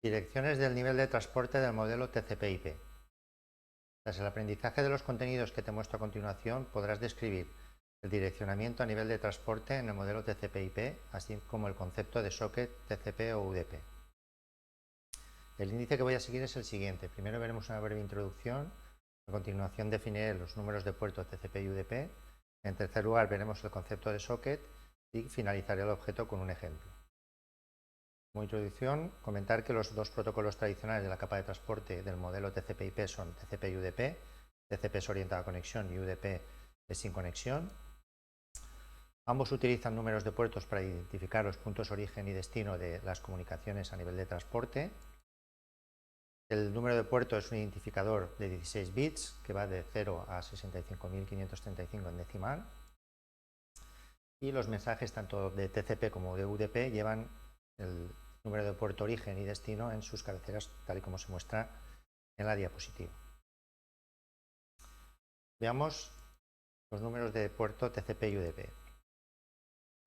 Direcciones del nivel de transporte del modelo TCP/IP. Tras el aprendizaje de los contenidos que te muestro a continuación, podrás describir el direccionamiento a nivel de transporte en el modelo TCP/IP, así como el concepto de socket, TCP o UDP. El índice que voy a seguir es el siguiente. Primero veremos una breve introducción, a continuación definiré los números de puerto TCP y UDP, en tercer lugar veremos el concepto de socket y finalizaré el objeto con un ejemplo. Como introducción, comentar que los dos protocolos tradicionales de la capa de transporte del modelo TCP/IP son TCP y UDP. TCP es orientado a conexión y UDP es sin conexión. Ambos utilizan números de puertos para identificar los puntos origen y destino de las comunicaciones a nivel de transporte. El número de puerto es un identificador de 16 bits que va de 0 a 65.535 en decimal. Y los mensajes tanto de TCP como de UDP llevan el número de puerto origen y destino en sus cabeceras, tal y como se muestra en la diapositiva. Veamos los números de puerto TCP y UDP.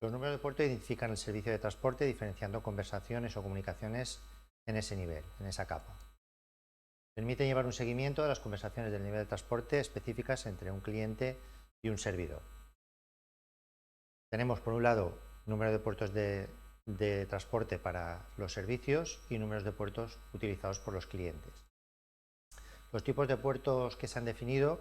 Los números de puerto identifican el servicio de transporte diferenciando conversaciones o comunicaciones en ese nivel, en esa capa. Permiten llevar un seguimiento de las conversaciones del nivel de transporte específicas entre un cliente y un servidor. Tenemos por un lado número de puertos de transporte para los servicios y números de puertos utilizados por los clientes. Los tipos de puertos que se han definido,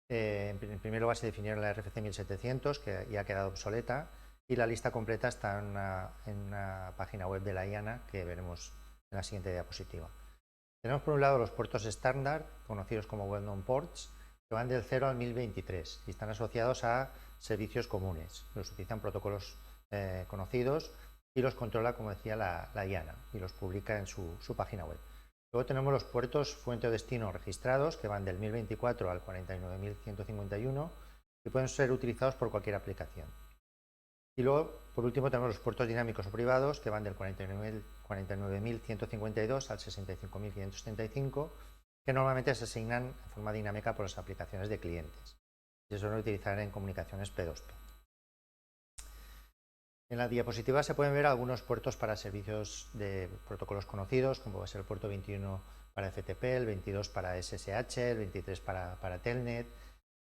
en primer lugar se definieron la RFC 1700, que ya ha quedado obsoleta, y la lista completa está en una página web de la IANA que veremos en la siguiente diapositiva. Tenemos por un lado los puertos estándar, conocidos como well-known ports, que van del 0 al 1023 y están asociados a servicios comunes. Los utilizan protocolos conocidos y los controla, como decía, la IANA y los publica en su página web. Luego tenemos los puertos fuente o destino registrados, que van del 1024 al 49.151 y pueden ser utilizados por cualquier aplicación. Y luego, por último, tenemos los puertos dinámicos o privados, que van del 49.152 al 65.535, que normalmente se asignan en forma dinámica por las aplicaciones de clientes y se suelen utilizar en comunicaciones P2P. En la diapositiva se pueden ver algunos puertos para servicios de protocolos conocidos, como va a ser el puerto 21 para FTP, el 22 para SSH, el 23 para Telnet,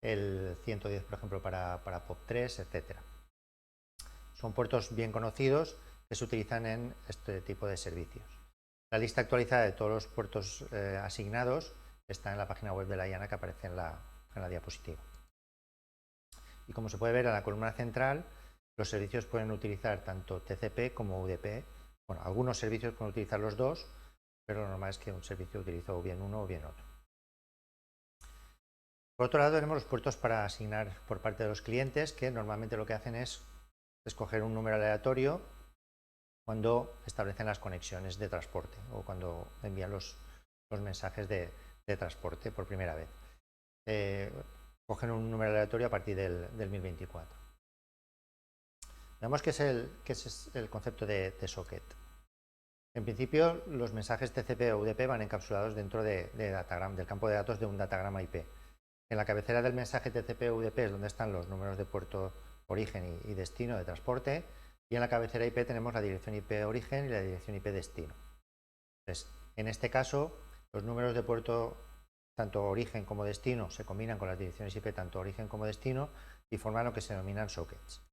el 110, por ejemplo, para POP3, etc. Son puertos bien conocidos que se utilizan en este tipo de servicios. La lista actualizada de todos los puertos asignados está en la página web de la IANA que aparece en la diapositiva. Y como se puede ver en la columna central, los servicios pueden utilizar tanto TCP como UDP. Bueno, algunos servicios pueden utilizar los dos, pero lo normal es que un servicio utilice o bien uno o bien otro. Por otro lado, tenemos los puertos para asignar por parte de los clientes, que normalmente lo que hacen es escoger un número aleatorio cuando establecen las conexiones de transporte o cuando envían los mensajes de transporte por primera vez. Cogen un número aleatorio a partir del 1024. Veamos qué es el concepto de socket. En principio, los mensajes TCP o UDP van encapsulados dentro del campo de datos de un datagrama IP. En la cabecera del mensaje TCP o UDP es donde están los números de puerto origen y destino de transporte, y en la cabecera IP tenemos la dirección IP origen y la dirección IP destino. Entonces, en este caso, los números de puerto tanto origen como destino se combinan con las direcciones IP tanto origen como destino y forman lo que se denominan sockets.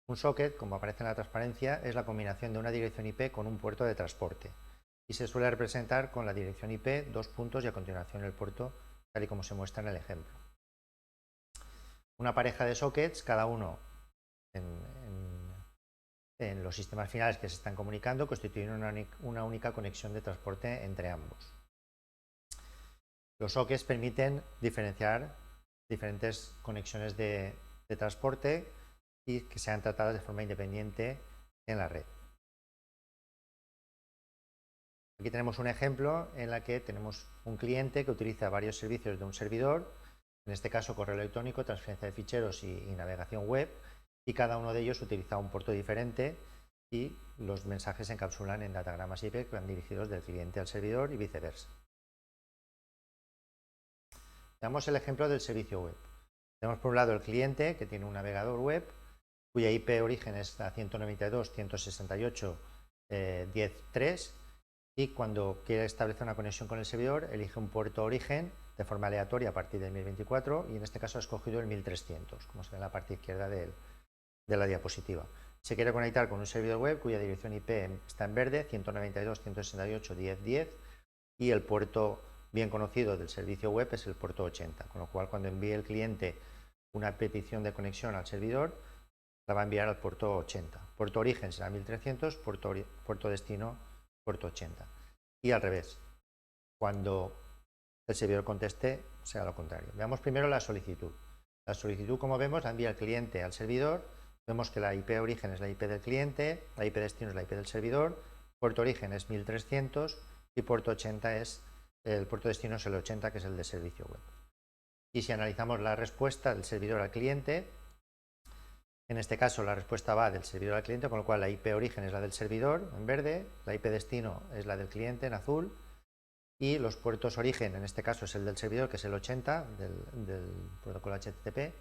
Un socket, como aparece en la transparencia, es la combinación de una dirección IP con un puerto de transporte y se suele representar con la dirección IP, dos puntos y a continuación el puerto, tal y como se muestra en el ejemplo. Una pareja de sockets, cada uno en los sistemas finales que se están comunicando, constituyen una única conexión de transporte entre ambos. Los sockets permiten diferenciar diferentes conexiones de transporte y que sean tratadas de forma independiente en la red. Aquí tenemos un ejemplo en el que tenemos un cliente que utiliza varios servicios de un servidor, en este caso correo electrónico, transferencia de ficheros y navegación web, y cada uno de ellos utiliza un puerto diferente y los mensajes se encapsulan en datagramas IP que van dirigidos del cliente al servidor y viceversa. Veamos el ejemplo del servicio web. Tenemos por un lado el cliente, que tiene un navegador web cuya IP origen es la 192.168.10.3 y cuando quiere establecer una conexión con el servidor, elige un puerto origen de forma aleatoria a partir del 1024 y en este caso ha escogido el 1300, como se ve en la parte izquierda de la diapositiva. Se quiere conectar con un servidor web cuya dirección IP está en verde, 192.168.10.10, y el puerto bien conocido del servicio web es el puerto 80, con lo cual cuando envíe el cliente una petición de conexión al servidor, la va a enviar al puerto 80. Puerto origen será 1300, puerto destino puerto 80. Y al revés, cuando el servidor conteste, será lo contrario. Veamos primero la solicitud. La solicitud, como vemos, la envía el cliente al servidor. Vemos que la IP origen es la IP del cliente, la IP destino es la IP del servidor, puerto origen es 1300 y puerto 80 es el puerto destino es el 80, que es el de servicio web. Y si analizamos la respuesta del servidor al cliente, en este caso la respuesta va del servidor al cliente, con lo cual la IP origen es la del servidor en verde, la IP destino es la del cliente en azul y los puertos origen, en este caso es el del servidor, que es el 80 del protocolo HTTP,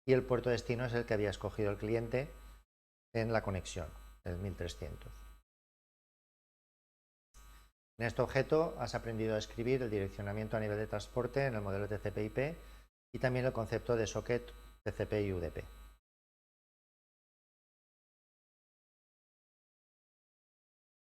y el puerto destino es el que había escogido el cliente en la conexión, el 1300. En este objeto has aprendido a escribir el direccionamiento a nivel de transporte en el modelo TCP/IP y también el concepto de socket TCP y UDP.